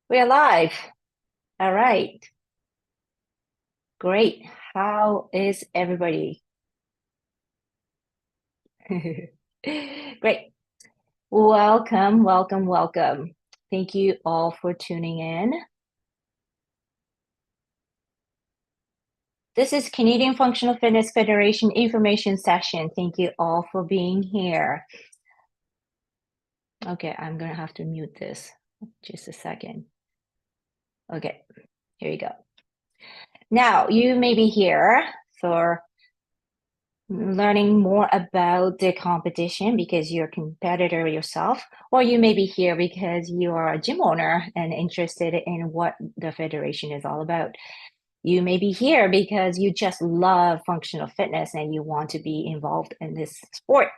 We're live. All right. Great. How is everybody? Great. Welcome, welcome, welcome. Thank you all for tuning in. This is Canadian Functional Fitness Federation information session. Thank you all for being here. Okay, I'm going to have to mute this. Just a second. Okay, here you go. Now, you may be here for learning more about the competition because you're a competitor yourself, or you may be here because you are a gym owner and interested in what the federation is all about. You may be here because you just love functional fitness and you want to be involved in this sport.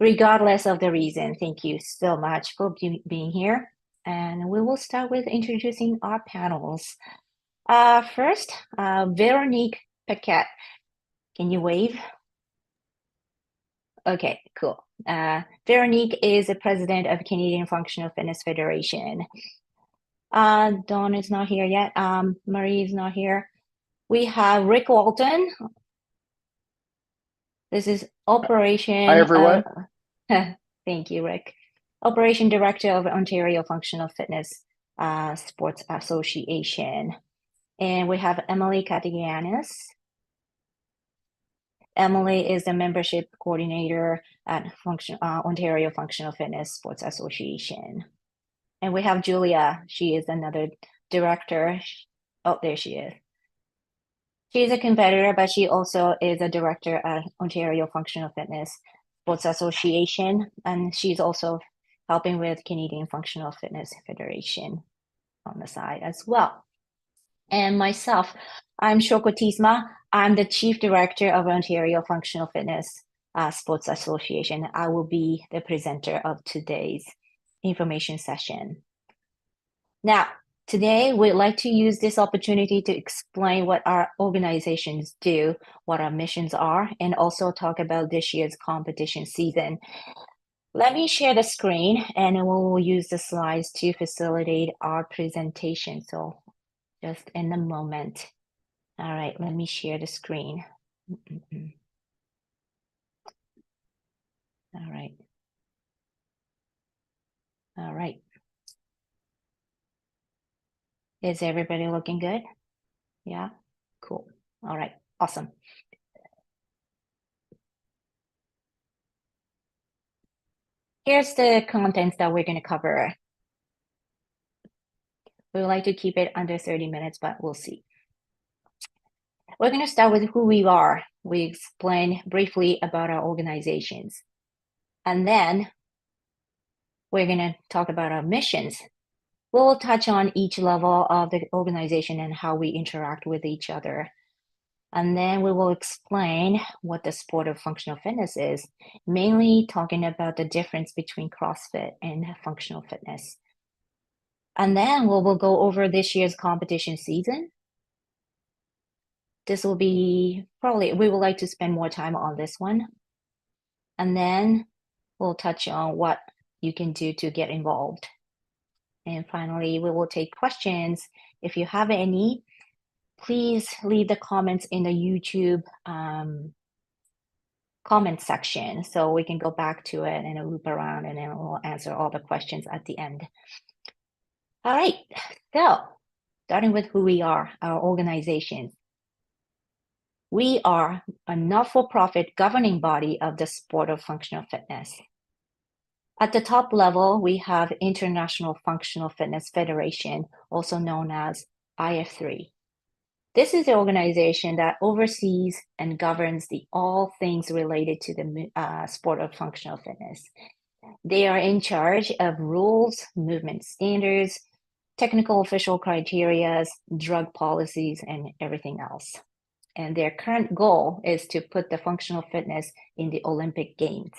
Regardless of the reason, thank you so much for being here. And we will start with introducing our panels. First, Veronique Paquette. Can you wave? Okay, cool. Veronique is the president of Canadian Functional Fitness Federation. Dawn is not here yet. Marie is not here. We have Rick Walton. This is Operation. Hi, everyone. Thank you, Rick. Operation Director of Ontario Functional Fitness Sports Association. And we have Emily Katigianis. Emily is the membership coordinator at Ontario Functional Fitness Sports Association. And we have Julia. She is another director. Oh, there she is. She's a competitor, but she also is a director at Ontario Functional Fitness Sports Association. And she's also helping with Canadian Functional Fitness Federation on the side as well. And myself, I'm Shoko Tisma. I'm the Chief Director of Ontario Functional Fitness Sports Association. I will be the presenter of today's information session. Now, today we'd like to use this opportunity to explain what our organizations do, what our missions are, and also talk about this year's competition season. Let me share the screen and we will use the slides to facilitate our presentation. So just in a moment. All right, let me share the screen. All right. All right. Is everybody looking good? Yeah, cool. All right, awesome. Here's the contents that we're going to cover. We would like to keep it under 30 minutes, but we'll see. We're going to start with who we are. We explain briefly about our organizations. And then we're going to talk about our missions. We'll touch on each level of the organization and how we interact with each other. And then we will explain what the sport of functional fitness is, mainly talking about the difference between CrossFit and functional fitness. And then we will go over this year's competition season. This will be probably, we would like to spend more time on this one. And then we'll touch on what you can do to get involved. And finally, we will take questions. If you have any, please leave the comments in the YouTube comment section so we can go back to it and loop around and then we'll answer all the questions at the end. All right, so starting with who we are, our organization. We are a not-for-profit governing body of the sport of functional fitness. At the top level, we have International Functional Fitness Federation, also known as IF3. This is the organization that oversees and governs all things related to the sport of functional fitness. They are in charge of rules, movement standards, technical official criteria, drug policies, and everything else. And their current goal is to put the functional fitness in the Olympic Games.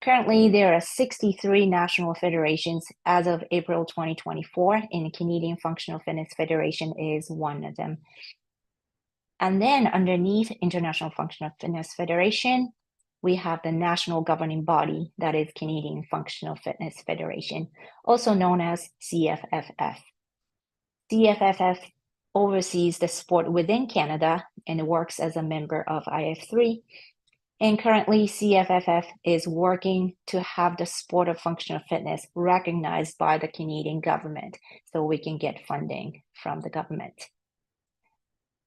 Currently, there are 63 national federations as of April 2024, and the Canadian Functional Fitness Federation is one of them. And then underneath International Functional Fitness Federation, we have the national governing body, that is Canadian Functional Fitness Federation, also known as CFFF. CFFF oversees the sport within Canada and works as a member of IF3. And currently, CFFF is working to have the sport of functional fitness recognized by the Canadian government so we can get funding from the government.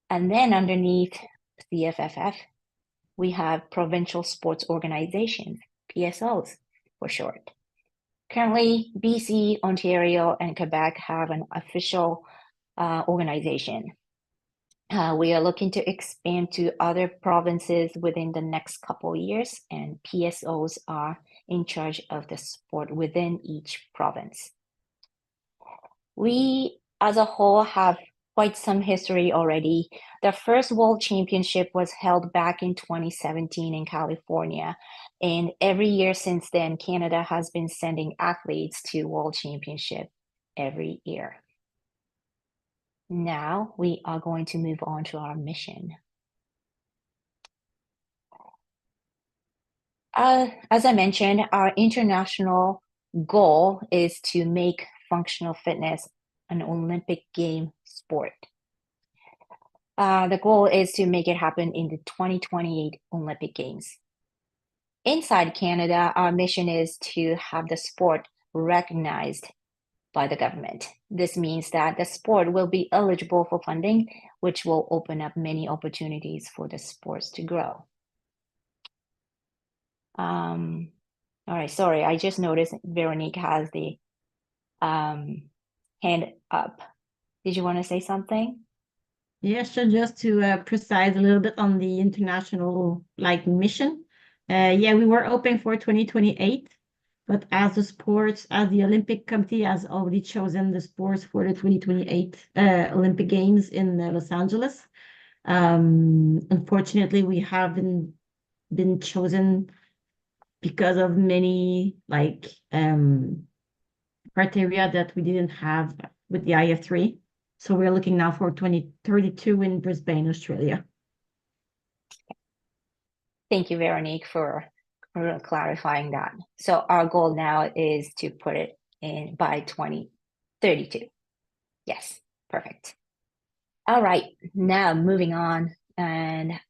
And then underneath CFFF, we have provincial sports organizations, PSOs for short. Currently, BC, Ontario, and Quebec have an official organization. We are looking to expand to other provinces within the next couple of years, and PSOs are in charge of the sport within each province. We, as a whole, have quite some history already. The first World Championship was held back in 2017 in California, and every year since then, Canada has been sending athletes to World Championship every year. Now we are going to move on to our mission. As I mentioned, our international goal is to make functional fitness an Olympic game sport. The goal is to make it happen in the 2028 Olympic Games. Inside Canada, our mission is to have the sport recognized by the government. This means that the sport will be eligible for funding, which will open up many opportunities for the sports to grow. All right, sorry, I just noticed Veronique has the hand up. Did you want to say something? Yeah, so just to precise a little bit on the international mission. Yeah, we were hoping for 2028, but as the Olympic Committee has already chosen the sports for the 2028 Olympic Games in Los Angeles. Unfortunately, we haven't been chosen because of many criteria that we didn't have with the IF3. So we're looking now for 2032 in Brisbane, Australia. Thank you, Veronique, for clarifying that. So our goal now is to put it in by 2032. Yes, perfect. All right, now moving on and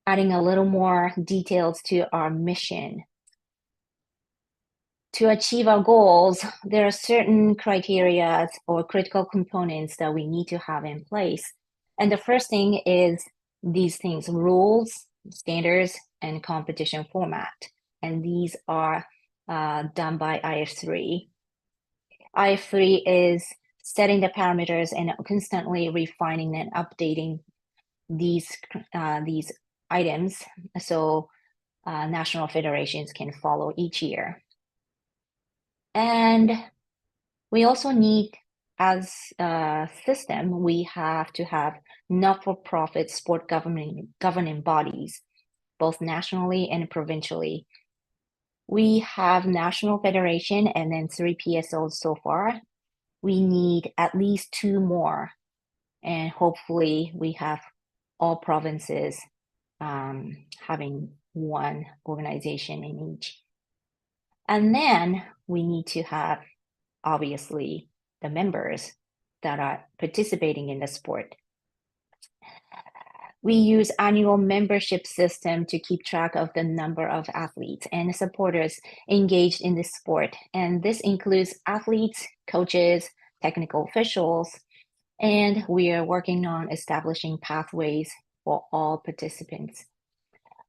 adding a little more details to our mission. To achieve our goals, there are certain criteria or critical components that we need to have in place. And the first thing is these things: rules, standards, and competition format. And these are done by IF3. IF3 is setting the parameters and constantly refining and updating these items so national federations can follow each year. And we also need, as a system, we have to have not-for-profit sport governing bodies, both nationally and provincially. We have national federation and then 3 PSOs so far. We need at least 2 more, and hopefully we have all provinces having one organization in each. And then we need to have, obviously, the members that are participating in the sport. We use annual membership system to keep track of the number of athletes and supporters engaged in the sport. And this includes athletes, coaches, technical officials, and we are working on establishing pathways for all participants.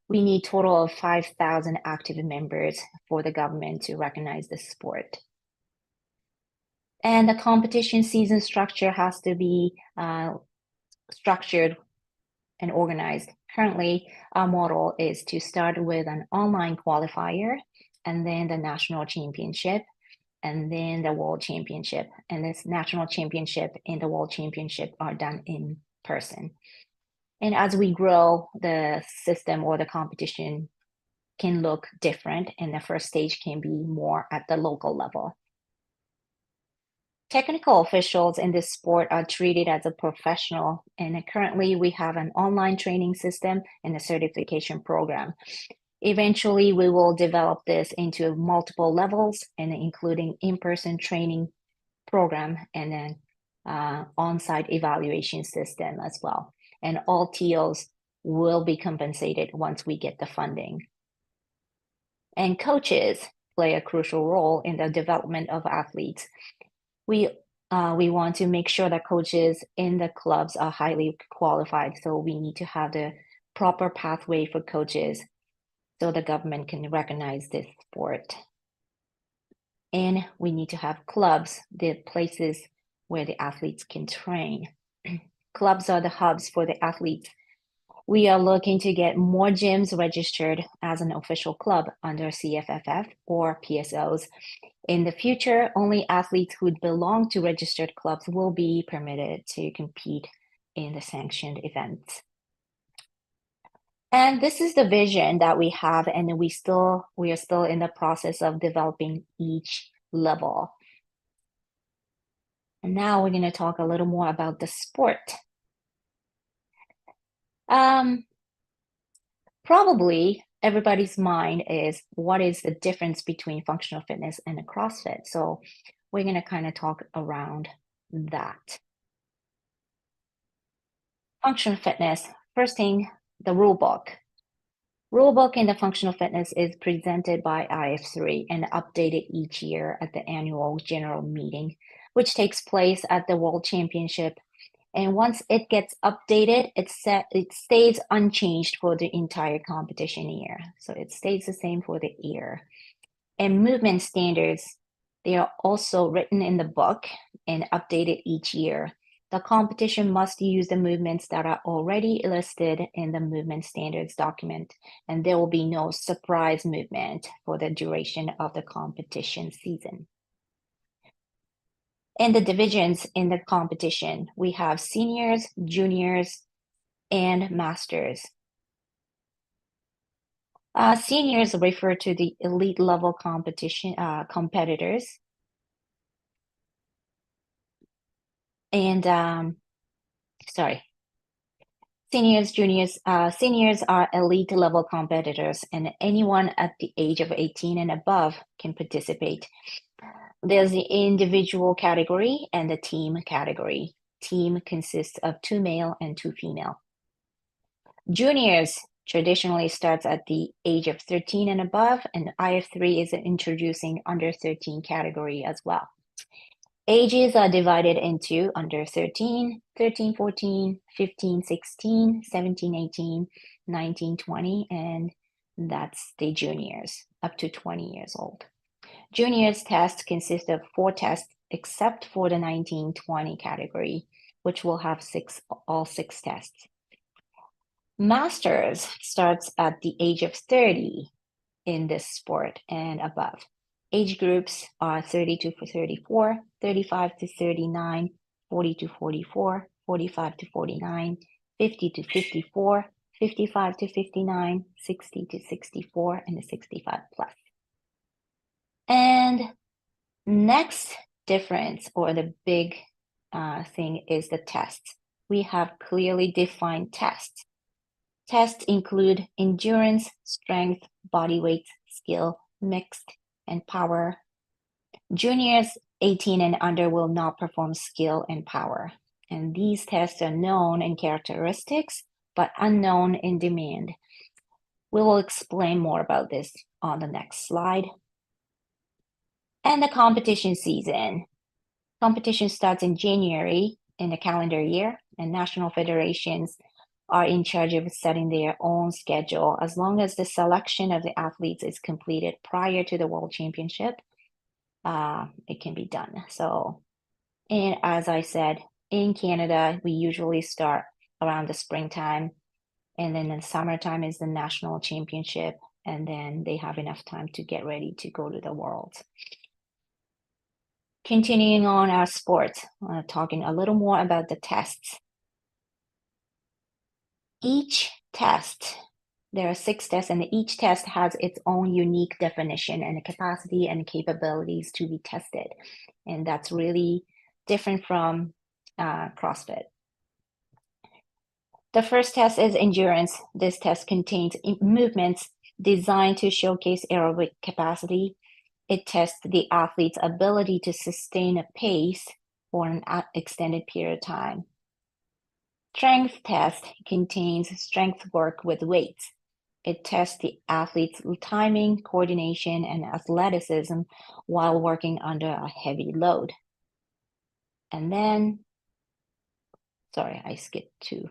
We need a total of 5,000 active members for the government to recognize the sport. And the competition season structure has to be structured and organized. Currently, our model is to start with an online qualifier, and then the national championship, and then the world championship. And this national championship and the world championship are done in person. And as we grow, the system or the competition can look different, and the first stage can be more at the local level. Technical officials in this sport are treated as a professional, and currently we have an online training system and a certification program. Eventually, we will develop this into multiple levels and including in-person training program and then on-site evaluation system as well. And all TOs will be compensated once we get the funding. And coaches play a crucial role in the development of athletes. We want to make sure that coaches in the clubs are highly qualified. So we need to have the proper pathway for coaches so the government can recognize this sport. And we need to have clubs, the places where the athletes can train. Clubs are the hubs for the athletes. We are looking to get more gyms registered as an official club under CFFF or PSOs. In the future, only athletes who belong to registered clubs will be permitted to compete in the sanctioned events. And this is the vision that we have, and we are still in the process of developing each level. And now we're going to talk a little more about the sport. Probably everybody's mind is, what is the difference between functional fitness and a CrossFit? So we're going to kind of talk around that. Functional fitness, first thing, the rule book. Rule book in the functional fitness is presented by IF3 and updated each year at the annual general meeting, which takes place at the World Championship. And once it gets updated, it stays unchanged for the entire competition year. So it stays the same for the year. And movement standards, they are also written in the book and updated each year. The competition must use the movements that are already listed in the movement standards document, and there will be no surprise movement for the duration of the competition season. And the divisions in the competition, we have seniors, juniors, and masters. Seniors refer to the elite level competition competitors. And seniors, juniors, seniors are elite level competitors, and anyone at the age of 18 and above can participate. There's the individual category and the team category. Team consists of 2 male and 2 female. Juniors traditionally starts at the age of 13 and above, and IF3 is introducing under 13 category as well. Ages are divided into under 13, 13, 14, 15, 16, 17, 18, 19, 20, and that's the juniors up to 20 years old. Juniors tests consist of 4 tests except for the 19-20 category, which will have all 6 tests. Masters starts at the age of 30 in this sport and above. Age groups are 30 to 34, 35 to 39, 40 to 44, 45 to 49, 50 to 54, 55 to 59, 60 to 64, and 65 plus. And next difference, or the big thing, is the tests. We have clearly defined tests. Tests include endurance, strength, body weight, skill, mixed, and power. Juniors 18 and under will not perform skill and power. And these tests are known in characteristics, but unknown in demand. We will explain more about this on the next slide. And the competition season. Competition starts in January in the calendar year, and national federations are in charge of setting their own schedule as long as the selection of the athletes is completed prior to the World Championship. It can be done. So, and as I said, in Canada, we usually start around the springtime, and then in the summertime is the national championship, and then they have enough time to get ready to go to the Worlds. Continuing on our sports, talking a little more about the tests. Each test, there are 6 tests, and each test has its own unique definition and capacity and capabilities to be tested. And that's really different from CrossFit. The first test is endurance. This test contains movements designed to showcase aerobic capacity. It tests the athlete's ability to sustain a pace for an extended period of time. Strength test contains strength work with weights. It tests the athlete's timing, coordination, and athleticism while working under a heavy load. And then, sorry, I skipped to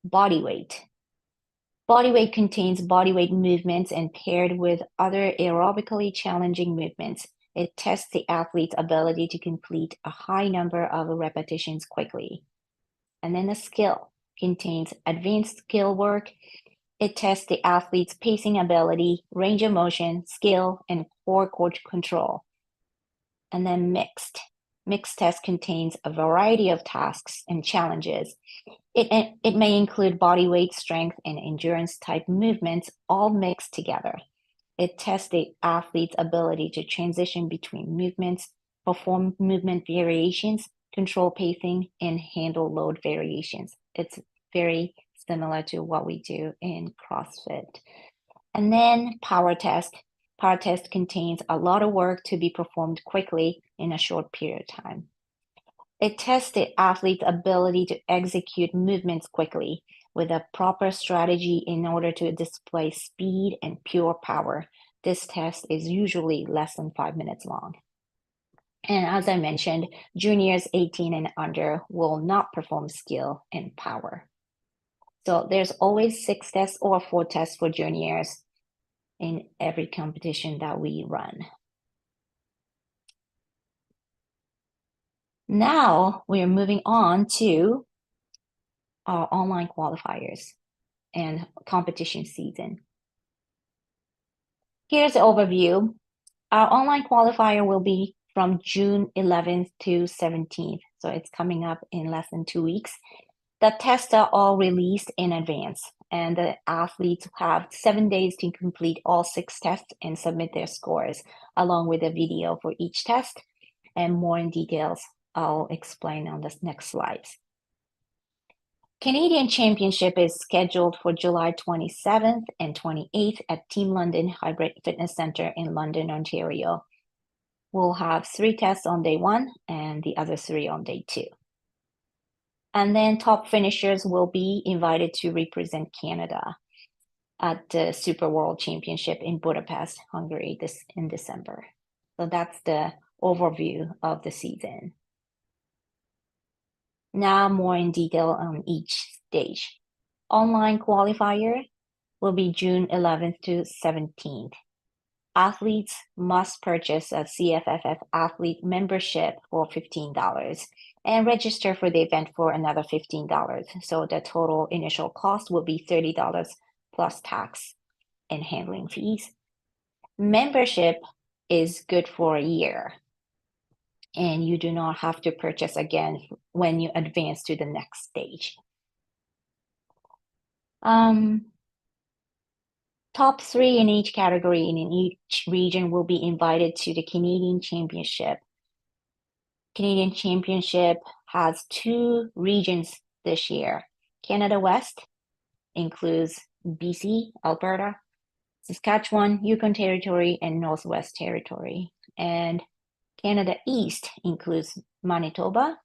body weight. Body weight contains body weight movements and paired with other aerobically challenging movements. It tests the athlete's ability to complete a high number of repetitions quickly. And then the skill contains advanced skill work. It tests the athlete's pacing ability, range of motion, skill, and core control. And then mixed. Mixed test contains a variety of tasks and challenges. It may include body weight, strength, and endurance type movements all mixed together. It tests the athlete's ability to transition between movements, perform movement variations, control pacing, and handle load variations. It's very similar to what we do in CrossFit. And then power test. Power test contains a lot of work to be performed quickly in a short period of time. It tests the athlete's ability to execute movements quickly with a proper strategy in order to display speed and pure power. This test is usually less than 5 minutes long. And as I mentioned, juniors 18 and under will not perform skill and power. So there's always 6 tests or 4 tests for juniors in every competition that we run. Now we're moving on to our online qualifiers and competition season. Here's the overview. Our online qualifier will be from June 11th to 17th. So it's coming up in less than 2 weeks. The tests are all released in advance, and the athletes have 7 days to complete all 6 tests and submit their scores, along with a video for each test. And more in details, I'll explain on the next slides. Canadian Championship is scheduled for July 27th and 28th at Team London Hybrid Fitness Center in London, Ontario. We'll have 3 tests on day 1 and the other 3 on day 2. And then top finishers will be invited to represent Canada at the Super World Championship in Budapest, Hungary in December. So that's the overview of the season. Now more in detail on each stage. Online qualifier will be June 11th to 17th. Athletes must purchase a CFFF athlete membership for $15 and register for the event for another $15. So the total initial cost will be $30 plus tax and handling fees. Membership is good for a year, and you do not have to purchase again when you advance to the next stage. Top 3 in each category and in each region will be invited to the Canadian Championship. Canadian Championship has 2 regions this year. Canada West includes BC, Alberta, Saskatchewan, Yukon Territory, and Northwest Territory. And Canada East includes Manitoba,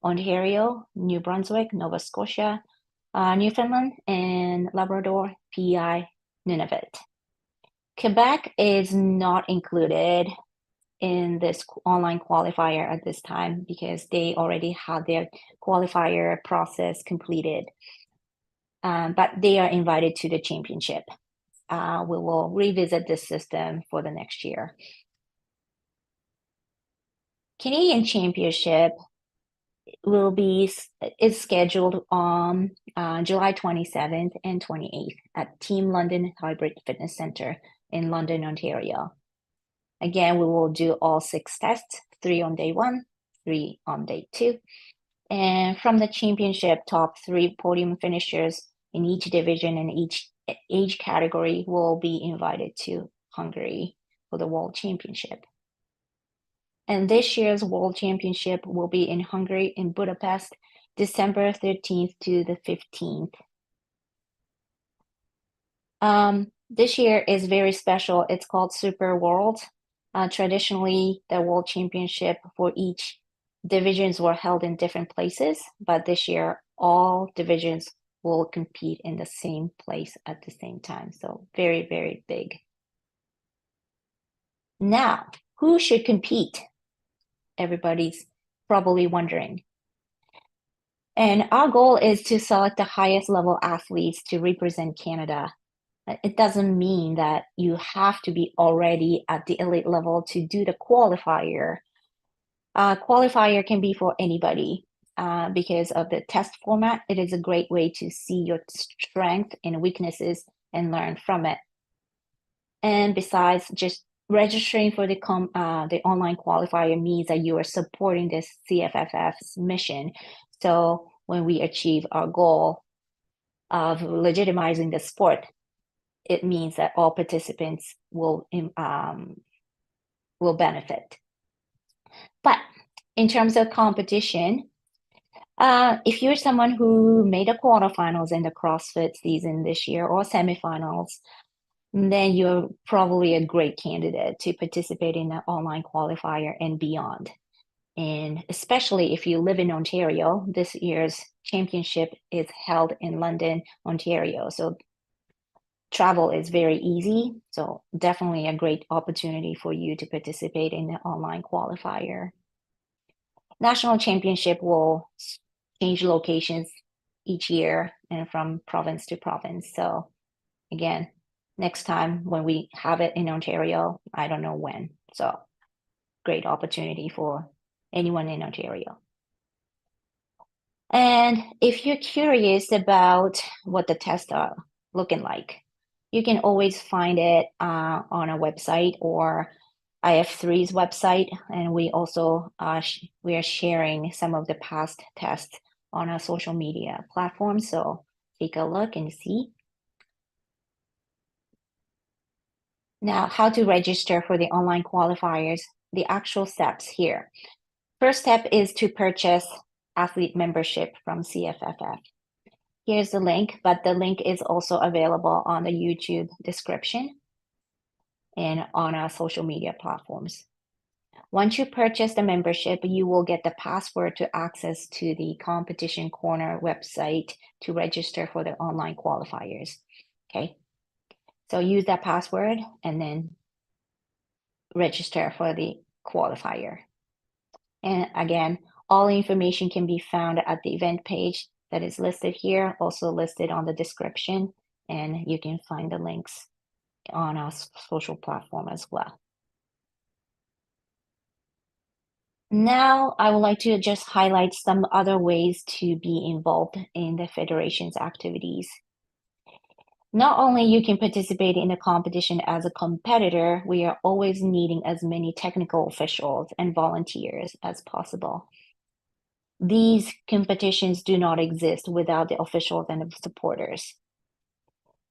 Ontario, New Brunswick, Nova Scotia, Newfoundland, and Labrador, PEI, Nunavut. Quebec is not included in this online qualifier at this time because they already had their qualifier process completed. But they are invited to the championship. We will revisit this system for the next year. Canadian Championship is scheduled on July 27th and 28th at Team London Hybrid Fitness Center in London, Ontario. Again, we will do all 6 tests, 3 on day 1, 3 on day 2. And from the championship, top 3 podium finishers in each division and each age category will be invited to Hungary for the World Championship. And this year's World Championship will be in Hungary in Budapest, December 13th to the 15th. This year is very special. It's called Super World. Traditionally, the World Championship for each divisions were held in different places, but this year, all divisions will compete in the same place at the same time. So very, very big. Now, who should compete? Everybody's probably wondering. And our goal is to select the highest level athletes to represent Canada. It doesn't mean that you have to be already at the elite level to do the qualifier. Qualifier can be for anybody because of the test format. It is a great way to see your strength and weaknesses and learn from it. And besides, just registering for the online qualifier means that you are supporting this CFFF's mission. So when we achieve our goal of legitimizing the sport, it means that all participants will benefit. But in terms of competition, if you're someone who made the quarterfinals in the CrossFit season this year or semifinals, then you're probably a great candidate to participate in the online qualifier and beyond. And especially if you live in Ontario, this year's championship is held in London, Ontario. So travel is very easy. So definitely a great opportunity for you to participate in the online qualifier. National championship will change locations each year and from province to province. So again, next time when we have it in Ontario, I don't know when. So great opportunity for anyone in Ontario. And if you're curious about what the tests are looking like, you can always find it on our website or IF3's website. And we also we are sharing some of the past tests on our social media platforms. So take a look and see. Now, how to register for the online qualifiers, the actual steps here. First step is to purchase athlete membership from CFFF. Here's the link, but the link is also available on the YouTube description and on our social media platforms. Once you purchase the membership, you will get the password to access to the Competition Corner website to register for the online qualifiers. Okay, so use that password and then register for the qualifier. And again, all information can be found at the event page that is listed here, also listed on the description, and you can find the links on our social platform as well. Now, I would like to just highlight some other ways to be involved in the federation's activities. Not only you can participate in the competition as a competitor, we are always needing as many technical officials and volunteers as possible. These competitions do not exist without the officials and the supporters.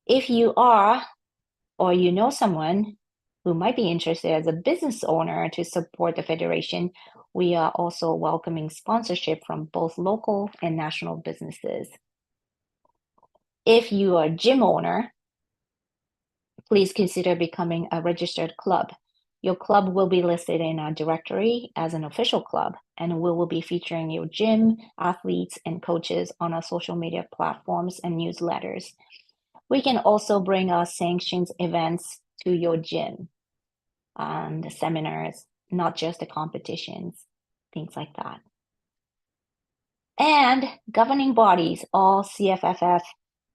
If you are, or you know someone who might be interested as a business owner to support the federation, we are also welcoming sponsorship from both local and national businesses. If you are a gym owner, please consider becoming a registered club. Your club will be listed in our directory as an official club, and we will be featuring your gym, athletes, and coaches on our social media platforms and newsletters. We can also bring our sanctions events to your gym, the seminars, not just the competitions, things like that. And governing bodies, all CFFF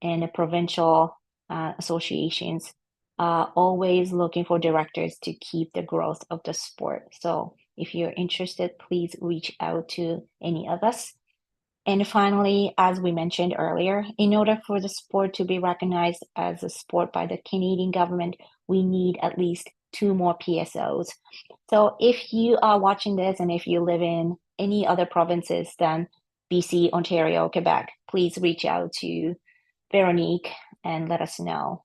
and the provincial associations, always looking for directors to keep the growth of the sport. So if you're interested, please reach out to any of us. And finally, as we mentioned earlier, in order for the sport to be recognized as a sport by the Canadian government, we need at least 2 more PSOs. So if you are watching this and if you live in any other provinces than BC, Ontario, Quebec, please reach out to Veronique and let us know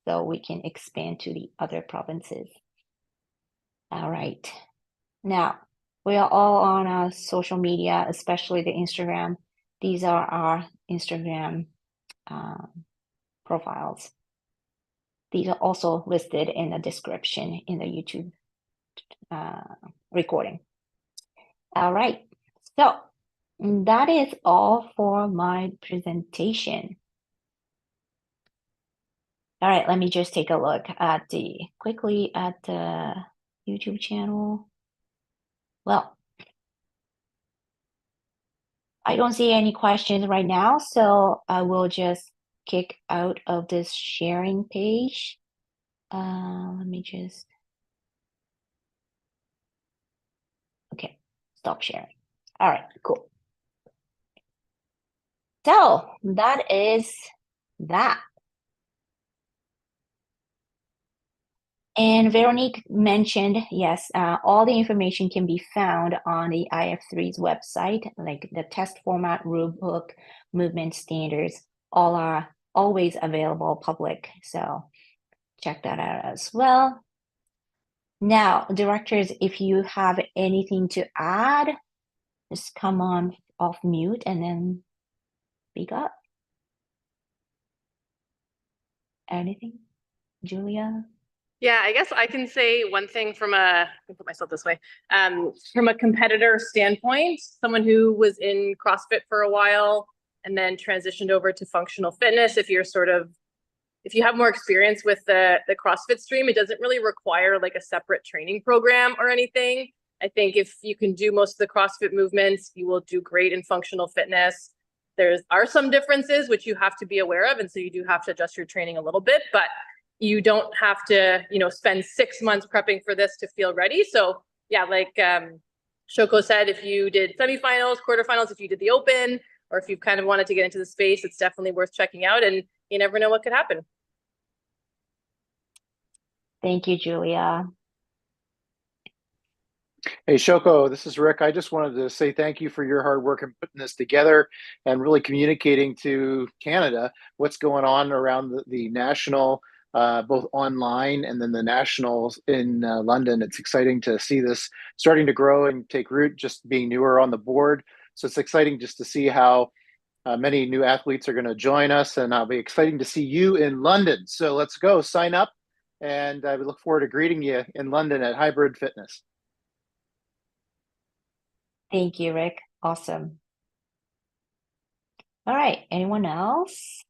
so we can expand to the other provinces. All right. Now, we are all on our social media, especially the Instagram. These are our Instagram profiles. These are also listed in the description in the YouTube recording. All right, so that is all for my presentation. All right, let me just take a look at quickly at the YouTube channel. Well, I don't see any questions right now, so I will just kick out of this sharing page. Let me just, okay, stop sharing. All right, cool. So that is that. And Veronique mentioned, yes, all the information can be found on the IF3's website, like the test format, rulebook, movement standards, all are always available public. So check that out as well. Now, directors, if you have anything to add, just come on off mute and then speak up. Anything, Julia? Yeah, I guess I can say one thing from let me put myself this way. From a competitor standpoint, someone who was in CrossFit for a while and then transitioned over to functional fitness, if you have more experience with the CrossFit stream, it doesn't really require like a separate training program or anything. I think if you can do most of the CrossFit movements, you will do great in functional fitness. There are some differences which you have to be aware of, and so you do have to adjust your training a little bit, but you don't have to, spend 6 months prepping for this to feel ready. So yeah, like Shoko said, if you did semifinals, quarterfinals, if you did the open, or if you kind of wanted to get into the space, it's definitely worth checking out, and you never know what could happen. Thank you, Julia. Hey, Shoko, this is Rick. I just wanted to say thank you for your hard work in putting this together and really communicating to Canada what's going on around the national, both online and then the nationals in London. It's exciting to see this starting to grow and take root, just being newer on the board. So it's exciting just to see how many new athletes are going to join us, and it'll be exciting to see you in London. So let's go, sign up, and I look forward to greeting you in London at Hybrid Fitness. Thank you, Rick. Awesome. All right, anyone else?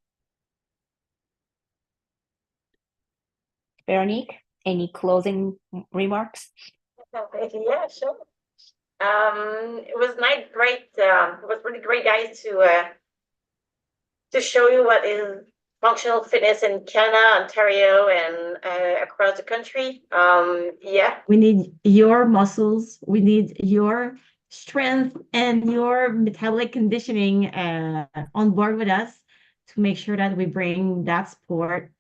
Veronique, any closing remarks? Yeah, sure. It was great. It was really great, guys, to show you what is functional fitness in Canada, Ontario, and across the country. Yeah, we need your muscles. We need your strength and your metabolic conditioning on board with us to make sure that we bring that sport,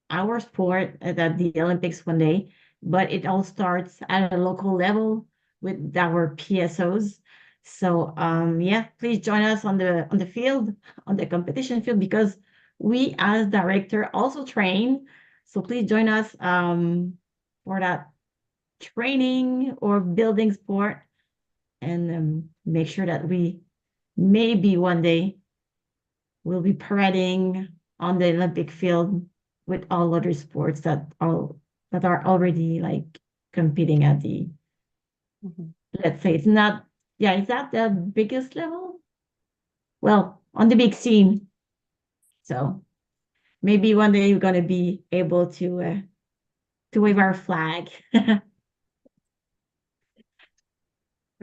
our sport, at the Olympics one day. But it all starts at a local level with our PSOs. So yeah, please join us on the field, on the competition field, because we as director also train. So please join us for that training or building sport, and make sure that we maybe one day will be parading on the Olympic field with all other sports that are already like competing at the let's say it's not the biggest level, well, on the big scene. So maybe one day we're going to be able to wave our flag.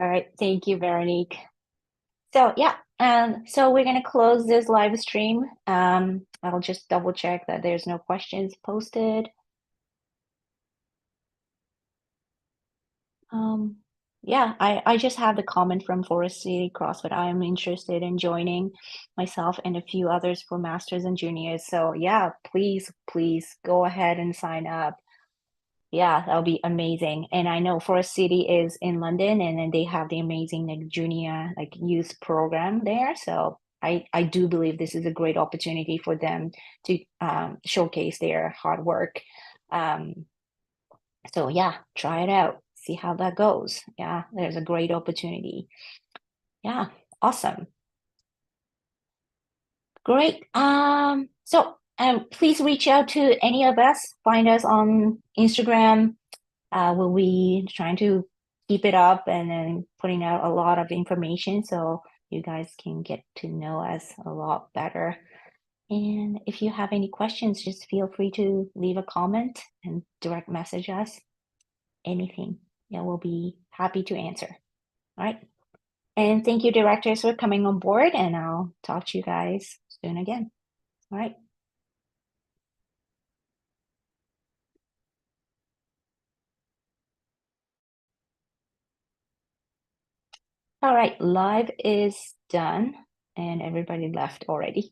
All right, thank you, Veronique. So yeah, so we're gonna close this live stream. I'll just double check that there's no questions posted. Yeah, I just have the comment from Forest City CrossFit. I am interested in joining myself and a few others for masters and juniors. So yeah, please go ahead and sign up. Yeah, that'll be amazing. And I know Forest City is in London, and then they have the amazing like junior like youth program there. So I do believe this is a great opportunity for them to showcase their hard work. So yeah, try it out, see how that goes. Yeah, there's a great opportunity. Yeah, awesome. Great. So please reach out to any of us. Find us on Instagram, We'll be trying to keep it up and then putting out a lot of information so you guys can get to know us a lot better. And if you have any questions, just feel free to leave a comment and direct message us. Anything, yeah, we'll be happy to answer. All right. And thank you, directors, for coming on board, and I'll talk to you guys soon again. All right. All right, live is done and everybody left already.